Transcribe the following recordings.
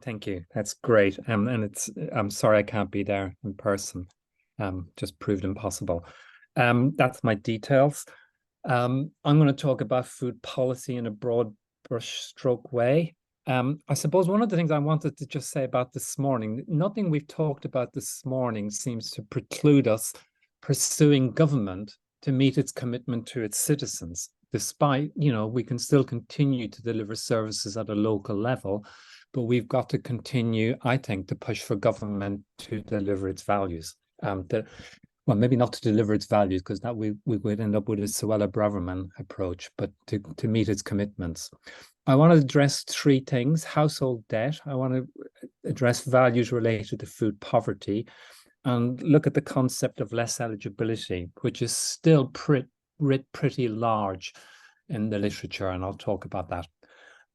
Thank you. That's great. And I'm sorry I can't be there in person. Just proved impossible. That's my details. I'm going to talk about food policy in a broad brushstroke way. I suppose one of the things I wanted to just say about this morning, nothing we've talked about this morning seems to preclude us pursuing government to meet its commitment to its citizens. Despite, we can still continue to deliver services at a local level, but we've got to continue, I think, to push for government to deliver its values. Well, maybe not to deliver its values, because that we would end up with a Suella Braverman approach, but to meet its commitments. I want to address three things: household debt. I want to address values related to food poverty, and look at the concept of less eligibility, which is still pretty large in the literature, and I'll talk about that.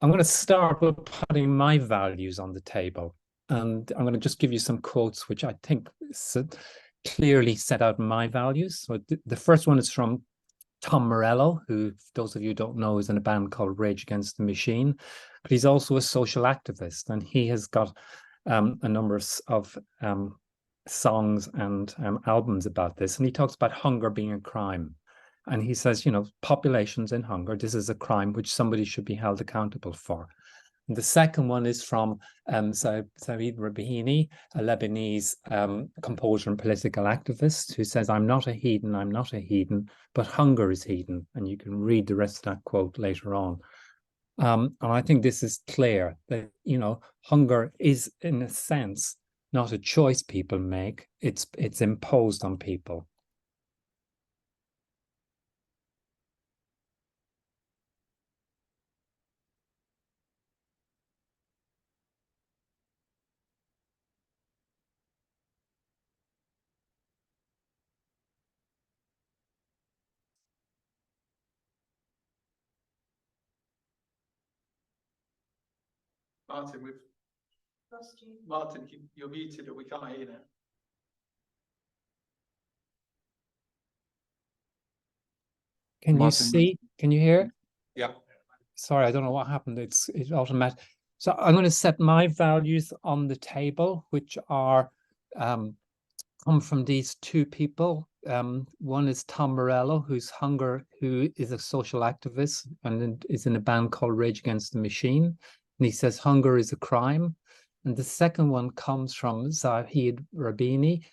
I'm going to start with putting my values on the table, and I'm going to just give you some quotes which I think clearly set out my values. So the first one is from Tom Morello, who, those of you who don't know, is in a band called Rage Against the Machine, but he's also a social activist, and he has got a number of songs and albums about this, and he talks about hunger being a crime. And he says, populations in hunger, this is a crime which somebody should be held accountable for. And the second one is from Saeed Rabihini, a Lebanese composer and political activist, who says, I'm not a heathen, but hunger is heathen. And you can read the rest of that quote later on. And I think this is clear that, hunger is, in a sense, not a choice people make, it's imposed on people. Martin, we've lost you. Martin, you're muted, or we can't hear you now. Can you see? Can you hear? Yeah. Sorry, I don't know what happened. It's automatic. So I'm going to set my values on the table, which are come from these two people. One is Tom Morello, who is a social activist and is in a band called Rage Against the Machine. And he says hunger is a crime. And the second one comes from Zahid Rabini,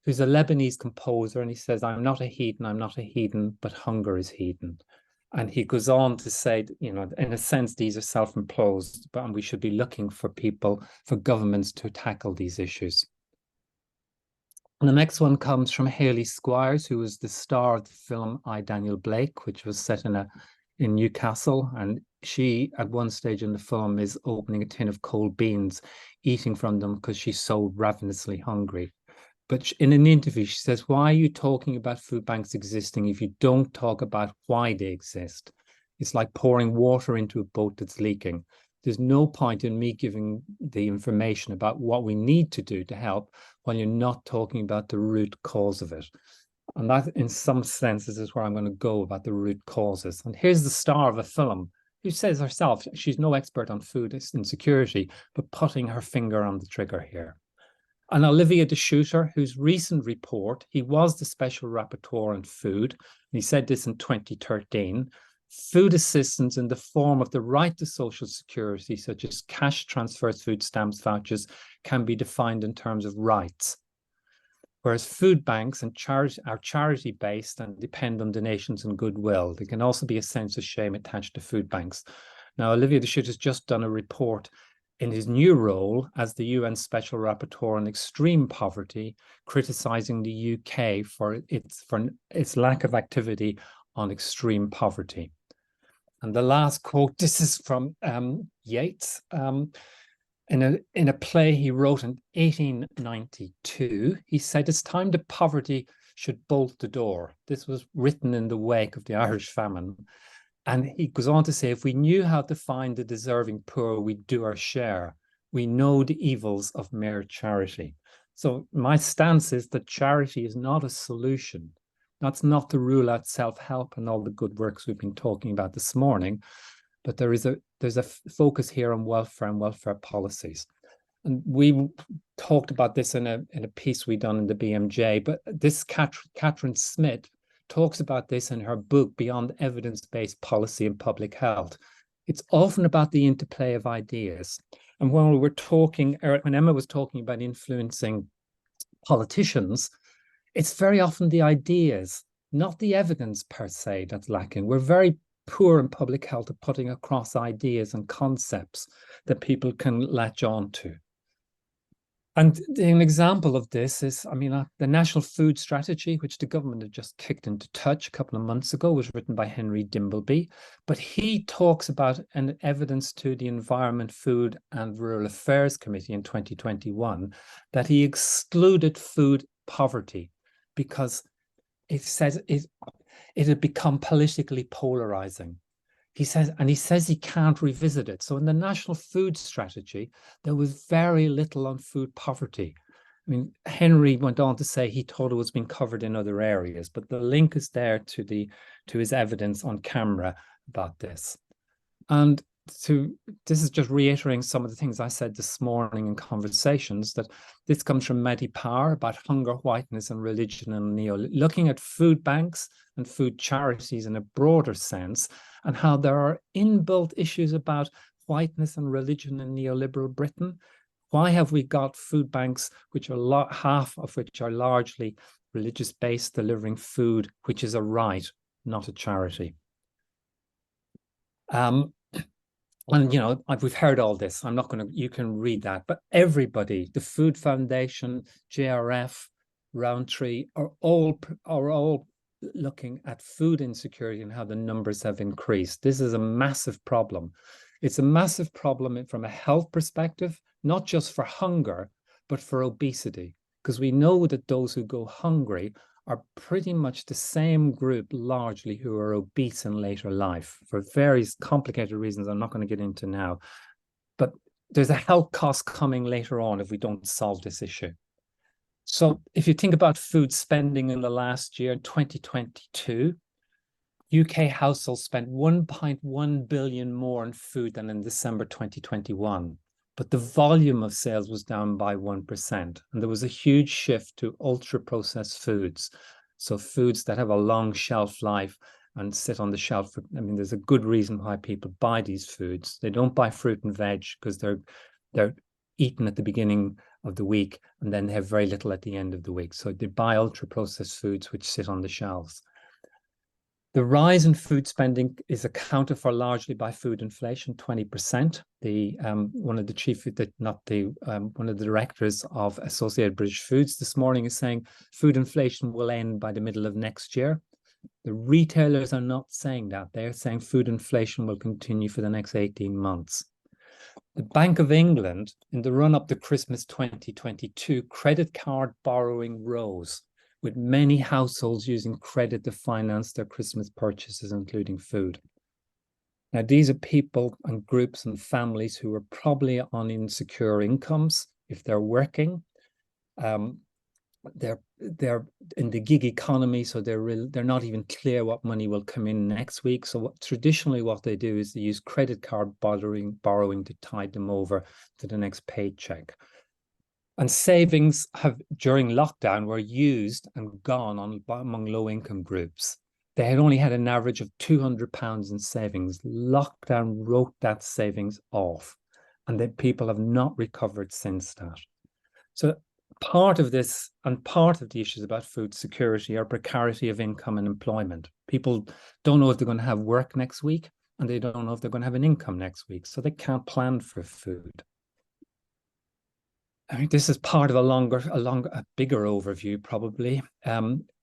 who's a Lebanese composer. And he says, I'm not a heathen, but hunger is heathen. And he goes on to say, in a sense, these are self-imposed, but we should be looking for governments to tackle these issues. And the next one comes from Hayley Squires, who was the star of the film I, Daniel Blake, which was set in Newcastle. And she, at one stage in the film, is opening a tin of cold beans, eating from them because she's so ravenously hungry. But in an interview, she says, why are you talking about food banks existing if you don't talk about why they exist? It's like pouring water into a boat that's leaking. There's no point in me giving the information about what we need to do to help when you're not talking about the root cause of it. And that, in some senses, is where I'm going to go about the root causes. And here's the star of a film who says herself, she's no expert on food insecurity, but putting her finger on the trigger here. And Olivier de Schutter, whose recent report, he was the special rapporteur on food, and he said this in 2013, food assistance in the form of the right to social security, such as cash transfers, food stamps, vouchers, can be defined in terms of rights. Whereas food banks and are charity-based and depend on donations and goodwill. There can also be a sense of shame attached to food banks. Now, Olivier de Schutter has just done a report in his new role as the UN Special Rapporteur on Extreme Poverty, criticizing the UK for its lack of activity on extreme poverty. And the last quote, this is from Yeats, in a play he wrote in 1892. He said, it's time the poverty should bolt the door. This was written in the wake of the Irish famine. And he goes on to say, if we knew how to find the deserving poor, we'd do our share. We know the evils of mere charity. So my stance is that charity is not a solution. That's not to rule out self-help and all the good works we've been talking about this morning, but there's a focus here on welfare and welfare policies. And we talked about this in a piece we done in the BMJ, but this Catherine Smith talks about this in her book, Beyond Evidence-Based Policy and Public Health. It's often about the interplay of ideas. And when we were talking, when Emma was talking about influencing politicians, it's very often the ideas, not the evidence per se, that's lacking. We're very poor in public health at putting across ideas and concepts that people can latch on to. And an example of this is, I mean, the National Food Strategy, which the government had just kicked into touch a couple of months ago, was written by Henry Dimbleby. But he talks about an evidence to the Environment, Food and Rural Affairs Committee in 2021 that he excluded food poverty because it says it had become politically polarizing. He says he can't revisit it. So in the National Food Strategy, there was very little on food poverty. I mean, Henry went on to say he thought it was being covered in other areas, but the link is there to his evidence on camera about this. And this is just reiterating some of the things I said this morning in conversations, that this comes from Mehdi Power about hunger, whiteness, and religion, and looking at food banks and food charities in a broader sense, and how there are inbuilt issues about whiteness and religion in neoliberal Britain. Why have we got food banks, which are half of which are largely religious-based, delivering food, which is a right, not a charity? And, you know, we've heard all this. I'm not going to, you can read that. But everybody, the Food Foundation, JRF, Roundtree, are all looking at food insecurity and how the numbers have increased. This is a massive problem. It's a massive problem from a health perspective, not just for hunger, but for obesity. Because we know that those who go hungry are pretty much the same group largely who are obese in later life for various complicated reasons I'm not going to get into now. But there's a health cost coming later on if we don't solve this issue. So if you think about food spending in the last year, 2022, UK households spent 1.1 billion more on food than in December 2021. But the volume of sales was down by 1%. And there was a huge shift to ultra-processed foods. So foods that have a long shelf life and sit on the shelf. I mean, there's a good reason why people buy these foods. They don't buy fruit and veg because they're eaten at the beginning of the week and then they have very little at the end of the week. So they buy ultra-processed foods which sit on the shelves. The rise in food spending is accounted for largely by food inflation, 20%. One of the directors of Associated British Foods this morning is saying food inflation will end by the middle of next year. The retailers are not saying that. They're saying food inflation will continue for the next 18 months. The Bank of England, in the run-up to Christmas 2022, credit card borrowing rose, with many households using credit to finance their Christmas purchases, including food. Now, these are people and groups and families who are probably on insecure incomes if they're working. They're in the gig economy, so they're not even clear what money will come in next week. So traditionally what they do is they use credit card borrowing to tide them over to the next paycheck. And savings during lockdown were used and gone among low-income groups. They had only had an average of £200 in savings. Lockdown wrote that savings off, and that people have not recovered since that. So part of this and part of the issues about food security are precarity of income and employment. People don't know if they're going to have work next week, and they don't know if they're going to have an income next week, so they can't plan for food. I mean, this is part of a bigger overview, probably.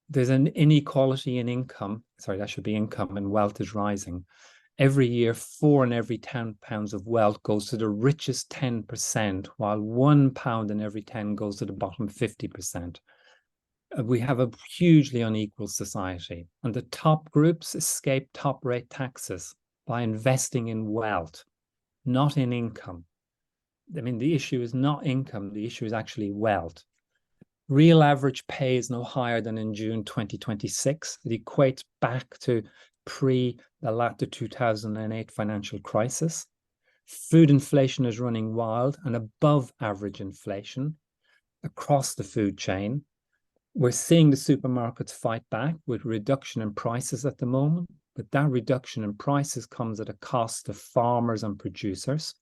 There's an inequality in income. Sorry, that should be income, and wealth is rising. Every year, 4 in every 10 pounds of wealth goes to the richest 10%, while £1 in every 10 goes to the bottom 50%. We have a hugely unequal society, and the top groups escape top rate taxes by investing in wealth, not in income. I mean, the issue is not income, the issue is actually wealth. Real average pay is no higher than in June 2026. It equates back to the latter 2008 financial crisis. Food inflation is running wild and above average inflation across the food chain. We're seeing the supermarkets fight back with reduction in prices at the moment, but that reduction in prices comes at a cost to farmers and producers.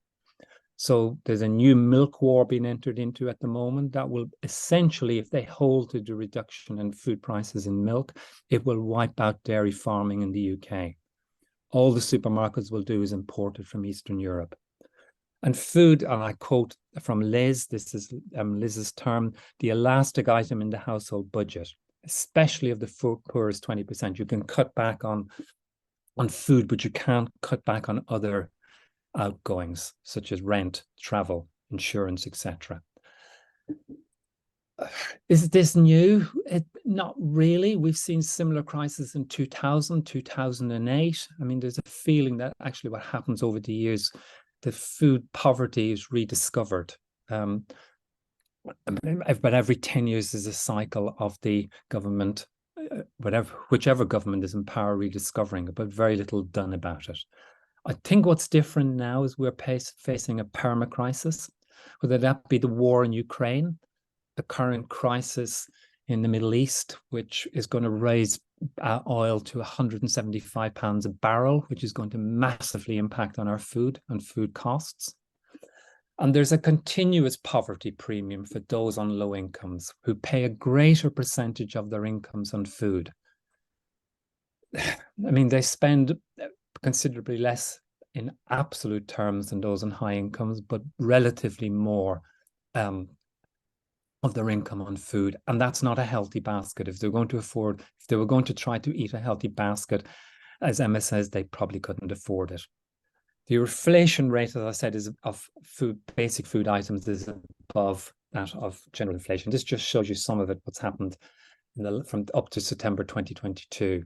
So there's a new milk war being entered into at the moment that will essentially, if they hold to the reduction in food prices in milk, it will wipe out dairy farming in the UK. All the supermarkets will do is import it from Eastern Europe. And food, and I quote from Liz, this is Liz's term, the elastic item in the household budget, especially of the poorest 20%. You can cut back on food, but you can't cut back on other outgoings, such as rent, travel, insurance, etc. Is this new? Not really. We've seen similar crises in 2000, 2008. I mean, there's a feeling that actually what happens over the years, the food poverty is rediscovered. But every 10 years is a cycle of the government, whichever government is in power, rediscovering it, but very little done about it. I think what's different now is we're facing a perma-crisis, whether that be the war in Ukraine, the current crisis in the Middle East, which is going to raise oil to £175 a barrel, which is going to massively impact on our food and food costs. And there's a continuous poverty premium for those on low incomes who pay a greater percentage of their incomes on food. I mean, they spend considerably less in absolute terms than those on high incomes, but relatively more of their income on food. And that's not a healthy basket. If they were going to try to eat a healthy basket, as Emma says, they probably couldn't afford it. The inflation rate, as I said, is of basic food items is above that of general inflation. This just shows you some of it, what's happened from up to September 2022.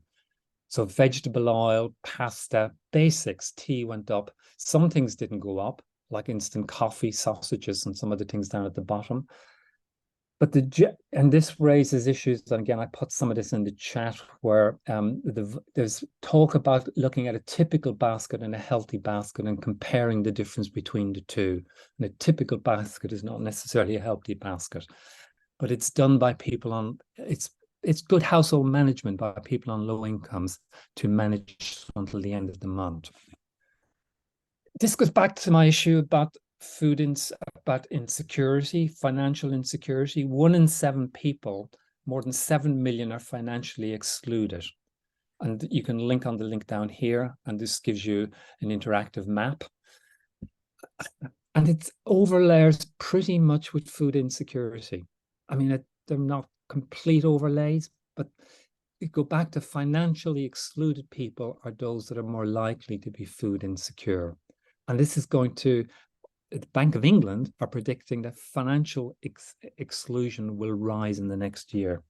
So vegetable oil, pasta, basics, tea went up. Some things didn't go up, like instant coffee, sausages, and some other things down at the bottom. But and this raises issues, and again, I put some of this in the chat, where there's talk about looking at a typical basket and a healthy basket and comparing the difference between the two. And a typical basket is not necessarily a healthy basket, but it's done by people on, it's good household management by people on low incomes to manage until the end of the month. This goes back to my issue about about insecurity, financial insecurity. 1 in 7 people, more than 7 million, are financially excluded. And you can link on the link down here, and this gives you an interactive map. And it overlays pretty much with food insecurity. I mean, they're not complete overlays, but you go back to financially excluded people are those that are more likely to be food insecure. And this is going to, the Bank of England are predicting that financial exclusion will rise in the next year.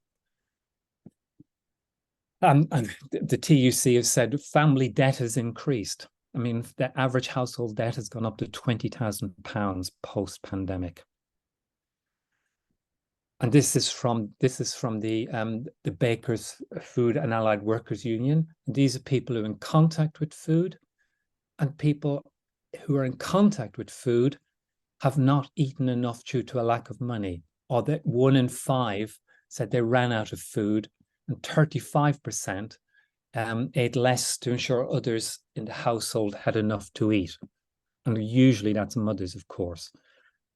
And the TUC has said family debt has increased. I mean, the average household debt has gone up to £20,000 post-pandemic. And this is from the Bakers Food and Allied Workers Union. These are people who are in contact with food, and people who are in contact with food have not eaten enough due to a lack of money, or that 1 in 5 said they ran out of food, and 35% ate less to ensure others in the household had enough to eat. And usually that's mothers, of course.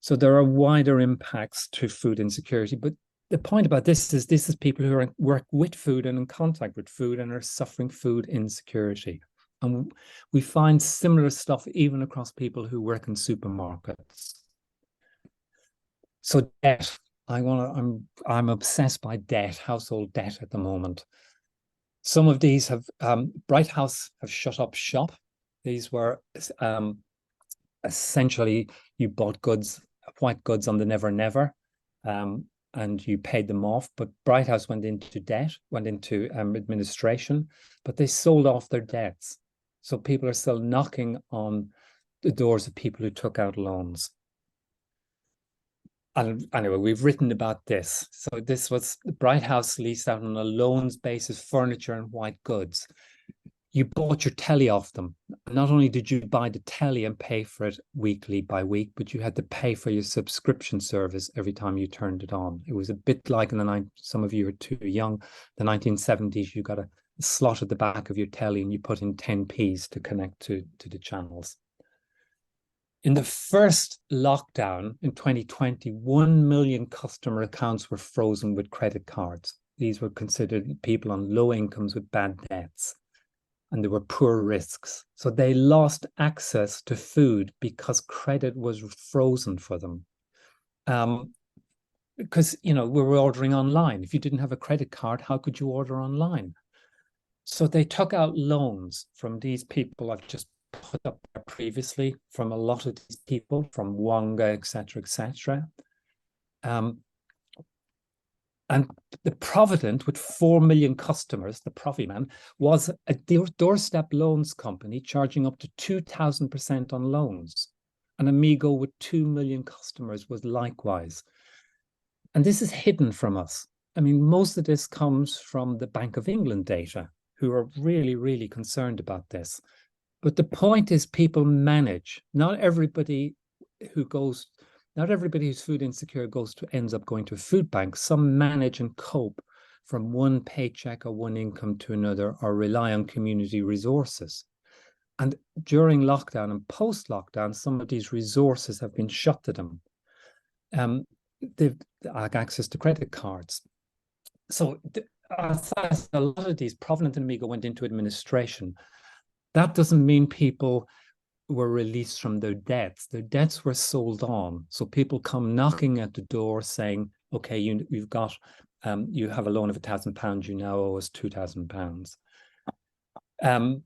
So there are wider impacts to food insecurity. But the point about this is people who work with food and in contact with food and are suffering food insecurity. And we find similar stuff even across people who work in supermarkets. So debt, I'm obsessed by debt, household debt at the moment. Some of these have, Bright House have shut up shop. These were essentially, you bought goods, white goods on the Never Never, and you paid them off. But Bright House went into debt, went into administration, but they sold off their debts. So people are still knocking on the doors of people who took out loans. And anyway, we've written about this. So this was Bright House leased out on a loans basis, furniture and white goods. you bought your telly off them. Not only did you buy the telly and pay for it weekly by week, but you had to pay for your subscription service every time you turned it on. It was a bit like in the some of you are too young, the 1970s, you got a slot at the back of your telly and you put in 10p's to connect to the channels. In the first lockdown in 2020, 1 million customer accounts were frozen with credit cards. These were considered people on low incomes with bad debts, and there were poor risks. So they lost access to food because credit was frozen for them. Because, you know, we were ordering online. If you didn't have a credit card, how could you order online? So they took out loans from these people I've just put up there previously, from a lot of these people, from Wonga, etc., etc. And the Provident, with 4 million customers, the Proviman, was a doorstep loans company charging up to 2,000% on loans. And Amigo, with 2 million customers, was likewise. And this is hidden from us. I mean, most of this comes from the Bank of England data, who are really, really concerned about this. But the point is, people manage. Not everybody who's food insecure ends up going to a food bank. Some manage and cope from one paycheck or one income to another, or rely on community resources. And during lockdown and post-lockdown, some of these resources have been shut to them. They've had access to credit cards. So a lot of these, Provident and Amigo, went into administration. That doesn't mean people were released from their debts. Their debts were sold on. So people come knocking at the door saying, okay, you've got, you have a loan of £1,000, you now owe us £2,000.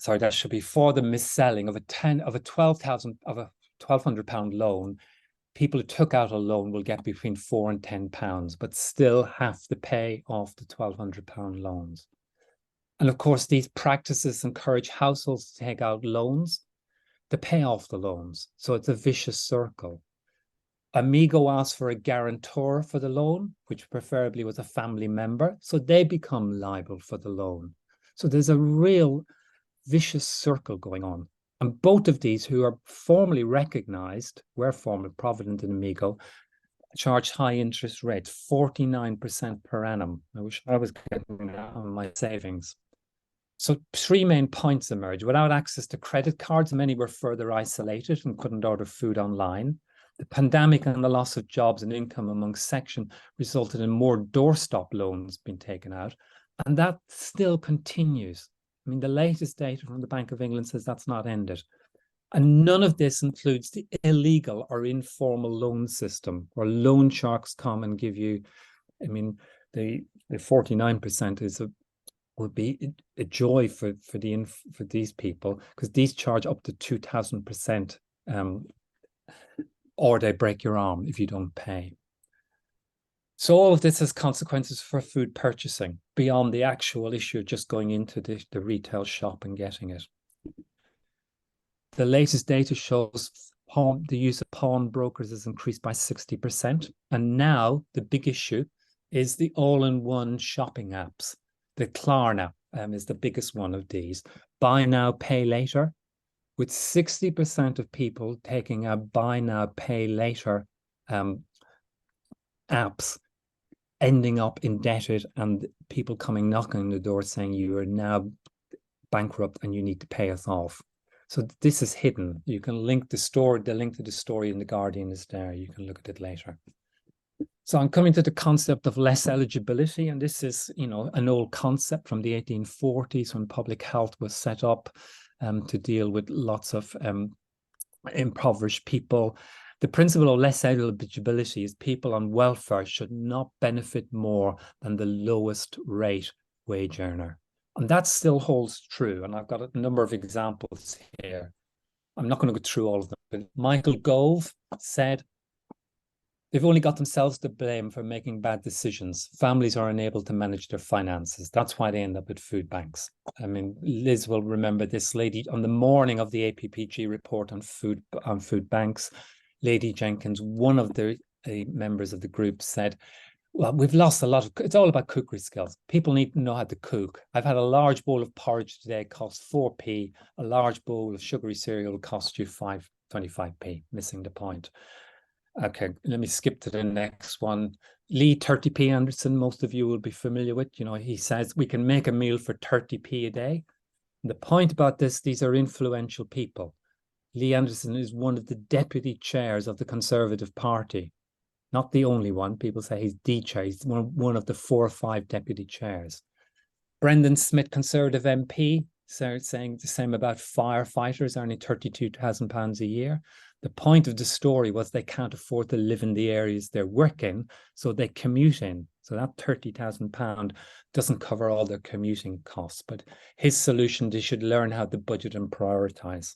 Sorry, that should be for the mis-selling of a £1,200 loan. People who took out a loan will get between £4 and £10, but still have to pay off the £1,200 loans. And of course, these practices encourage households to take out loans to pay off the loans. So it's a vicious circle. Amigo asks for a guarantor for the loan, which preferably was a family member. So they become liable for the loan. So there's a real vicious circle going on. And both of these, who are formally recognized, were formerly Provident and Amigo, charge high interest rates, 49% per annum. I wish I was getting that on my savings. So 3 main points emerge. Without access to credit cards, many were further isolated and couldn't order food online. The pandemic and the loss of jobs and income among section resulted in more doorstop loans being taken out. And that still continues. I mean, the latest data from the Bank of England says that's not ended. And none of this includes the illegal or informal loan system, where loan sharks come and give you, I mean, the 49% would be a joy for these people, because these charge up to 2,000%, or they break your arm if you don't pay. So all of this has consequences for food purchasing beyond the actual issue of just going into the retail shop and getting it. The latest data shows the use of pawnbrokers has increased by 60%. And now the big issue is the all-in-one shopping apps. The Klarna is the biggest one of these. Buy now, pay later, with 60% of people taking a buy now, pay later apps ending up indebted, and people coming knocking on the door saying you are now bankrupt and you need to pay us off. So this is hidden. You can link the link to the story in The Guardian is there. You can look at it later. So I'm coming to the concept of less eligibility, and this is, you know, an old concept from the 1840s when public health was set up to deal with lots of impoverished people. The principle of less eligibility is people on welfare should not benefit more than the lowest rate wage earner. And that still holds true. And I've got a number of examples here. I'm not going to go through all of them, but Michael Gove said, they've only got themselves to blame for making bad decisions. Families are unable to manage their finances. That's why they end up at food banks. I mean, Liz will remember this lady on the morning of the APPG report on food banks. Lady Jenkins, one of the members of the group, said, Well, we've lost a lot of, it's all about cookery skills. People need to know how to cook. I've had a large bowl of porridge today, cost 4p. A large bowl of sugary cereal will cost you 5.25p, missing the point. Okay, let me skip to the next one. Lee 30p Anderson, most of you will be familiar with. You know, he says we can make a meal for 30p a day. And the point about this, these are influential people. Lee Anderson is one of the deputy chairs of the Conservative Party. Not the only one. People say he's the chair. He's one of the 4 or 5 deputy chairs. Brendan Smith, Conservative MP, saying the same about firefighters earning £32,000 a year. The point of the story was they can't afford to live in the areas they're working, so they commute in. So that £30,000 doesn't cover all their commuting costs. But his solution, they should learn how to budget and prioritise.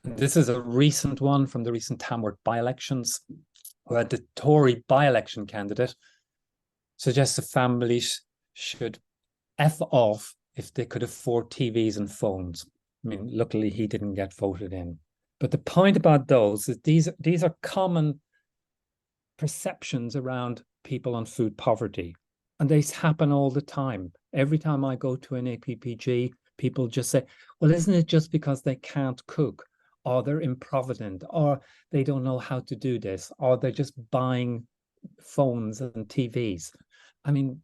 This is a recent one from the recent Tamworth by-elections, where the Tory by-election candidate suggests the families should F off if they could afford TVs and phones. I mean, luckily he didn't get voted in. But the point about those is these are common perceptions around people on food poverty. And they happen all the time. Every time I go to an APPG, people just say, well, isn't it just because they can't cook? Or they're improvident, or they don't know how to do this, or they're just buying phones and TVs. I mean,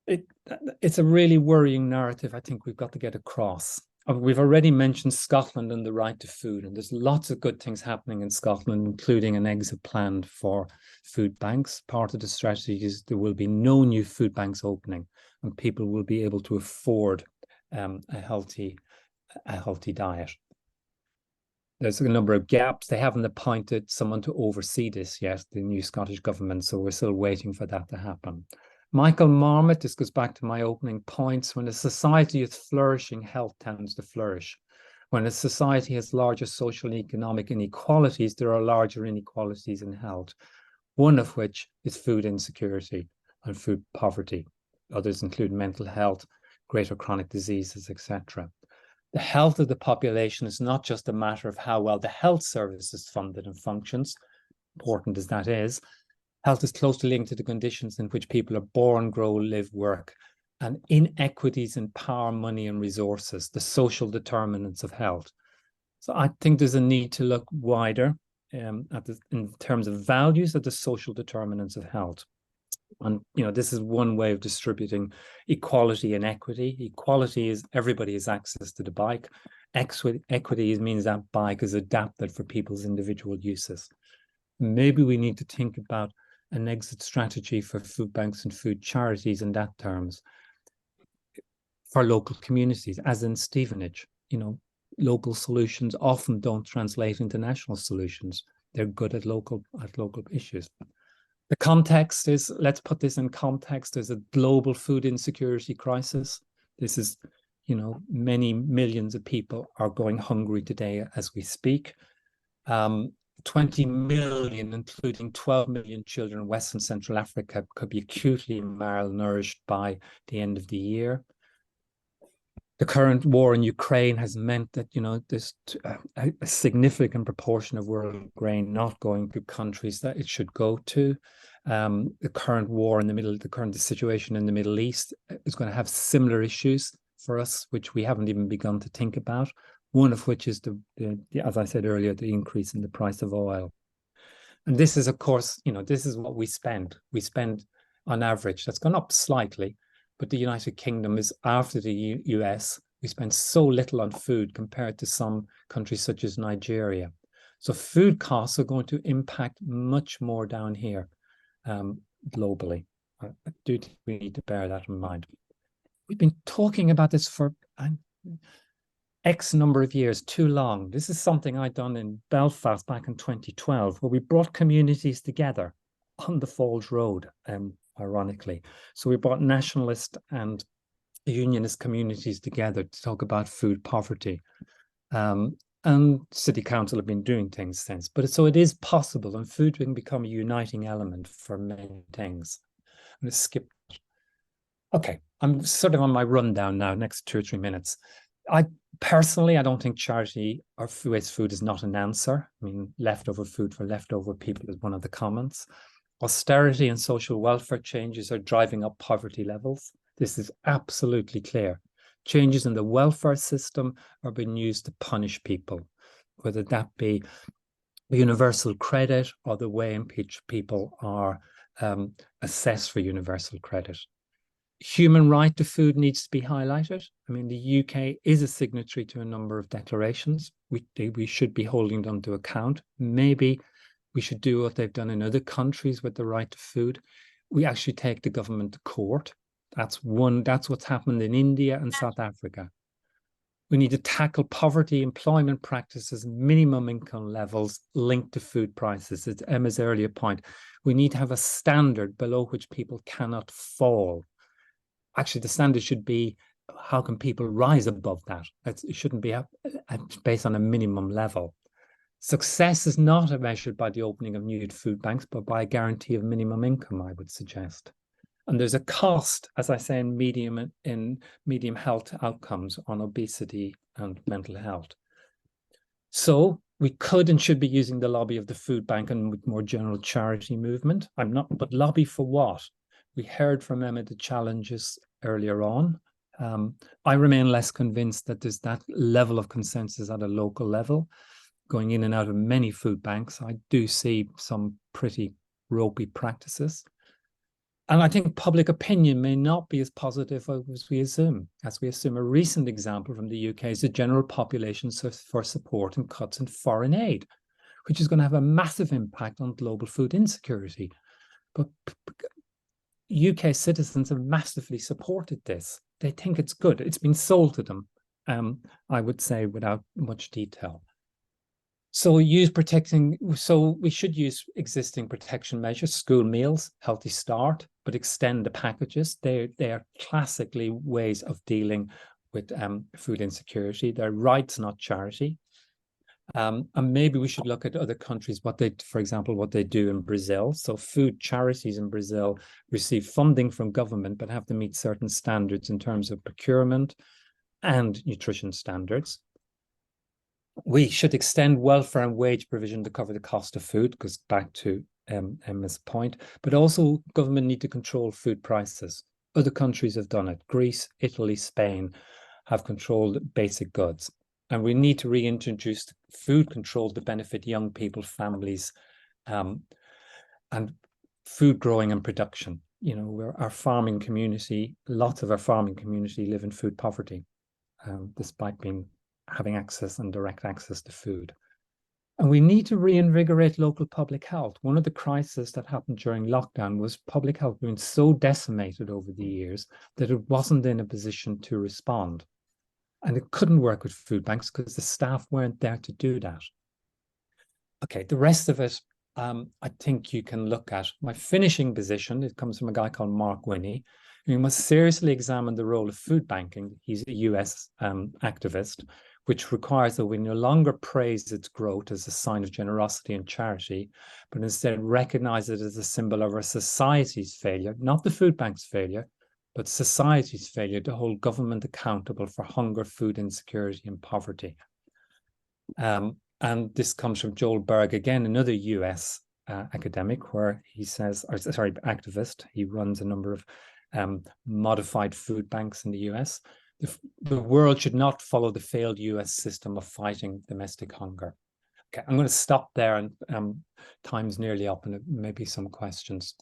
it's a really worrying narrative I think we've got to get across. We've already mentioned Scotland and the right to food, and there's lots of good things happening in Scotland, including an exit plan for food banks. Part of the strategy is there will be no new food banks opening, and people will be able to afford a healthy diet. There's a number of gaps. They haven't appointed someone to oversee this yet, the new Scottish government, so we're still waiting for that to happen. Michael Marmot, this goes back to my opening points. When a society is flourishing, health tends to flourish. When a society has larger social and economic inequalities, there are larger inequalities in health, one of which is food insecurity and food poverty. Others include mental health, greater chronic diseases, etc. The health of the population is not just a matter of how well the health service is funded and functions, important as that is. Health is closely linked to the conditions in which people are born, grow, live, work, and inequities in power, money, and resources, the social determinants of health. So I think there's a need to look wider in terms of values at the social determinants of health. And, you know, this is one way of distributing equality and equity. Equality is everybody has access to the bike. Equity means that bike is adapted for people's individual uses. Maybe we need to think about an exit strategy for food banks and food charities in that terms for local communities, as in Stevenage. You know, local solutions often don't translate into national solutions. They're good at local issues. The context is, let's put this in context, there's a global food insecurity crisis. This is, you know, many millions of people are going hungry today as we speak. 20 million, including 12 million children in West and Central Africa, could be acutely malnourished by the end of the year. The current war in Ukraine has meant that, you know, there's a significant proportion of world grain not going to countries that it should go to. The current war in the current situation in the Middle East is going to have similar issues for us, which we haven't even begun to think about. One of which is as I said earlier, the increase in the price of oil. And this is, of course, you know, this is what we spend. We spend on average, that's gone up slightly, but the United Kingdom is after the US. We spend so little on food compared to some countries such as Nigeria. So food costs are going to impact much more down here globally. I do think we need to bear that in mind. We've been talking about this for X number of years, too long. This is something I'd done in Belfast back in 2012, where we brought communities together on the Falls Road, ironically. So we brought nationalist and unionist communities together to talk about food poverty. And City Council have been doing things since. But so it is possible, and food can become a uniting element for many things. I'm going to skip. Okay, I'm sort of on my rundown now, next 2 or 3 minutes. I don't think charity or waste food is not an answer. I mean, leftover food for leftover people is one of the comments. Austerity and social welfare changes are driving up poverty levels. This is absolutely clear. Changes in the welfare system are being used to punish people, whether that be universal credit or the way in which people are assessed for universal credit. Human right to food needs to be highlighted. I mean, the UK is a signatory to a number of declarations. We should be holding them to account. Maybe we should do what they've done in other countries with the right to food. We actually take the government to court. That's what's happened in India and South Africa. We need to tackle poverty, employment practices, minimum income levels linked to food prices. It's Emma's earlier point. We need to have a standard below which people cannot fall. Actually, the standard should be, how can people rise above that? It shouldn't be based on a minimum level. Success is not measured by the opening of new food banks, but by a guarantee of minimum income, I would suggest. And there's a cost, as I say, in medium health outcomes on obesity and mental health. So we could and should be using the lobby of the food bank and more general charity movement. But lobby for what? We heard from Emma the challenges earlier on. I remain less convinced that there's that level of consensus at a local level. Going in and out of many food banks, I do see some pretty ropey practices. And I think public opinion may not be as positive as we assume. A recent example from the UK is the general population for support and cuts in foreign aid, which is going to have a massive impact on global food insecurity. But UK citizens have massively supported this. They think it's good. It's been sold to them, I would say, without much detail. So we should use existing protection measures, school meals, Healthy Start, but extend the packages. They are classically ways of dealing with food insecurity. They're rights, not charity. And maybe we should look at other countries, for example, what they do in Brazil. So food charities in Brazil receive funding from government, but have to meet certain standards in terms of procurement and nutrition standards. We should extend welfare and wage provision to cover the cost of food, because back to Emma's point, but also government need to control food prices. Other countries have done it. Greece, Italy, Spain have controlled basic goods. And we need to reintroduce food control to benefit young people, families, and food growing and production. You know, our farming community, lots of our farming community live in food poverty, despite having access and direct access to food. And we need to reinvigorate local public health. One of the crises that happened during lockdown was public health being so decimated over the years that it wasn't in a position to respond. And it couldn't work with food banks because the staff weren't there to do that. Okay, the rest of it, I think you can look at. My finishing position, it comes from a guy called Mark Winnie. We must seriously examine the role of food banking. He's a US activist, which requires that we no longer praise its growth as a sign of generosity and charity, but instead recognize it as a symbol of our society's failure, not the food bank's failure, but society's failure to hold government accountable for hunger, food insecurity, and poverty. And this comes from Joel Berg, again, another US academic, where he says, activist. He runs a number of modified food banks in the US. The world should not follow the failed US system of fighting domestic hunger. Okay, I'm going to stop there, and time's nearly up, and maybe some questions.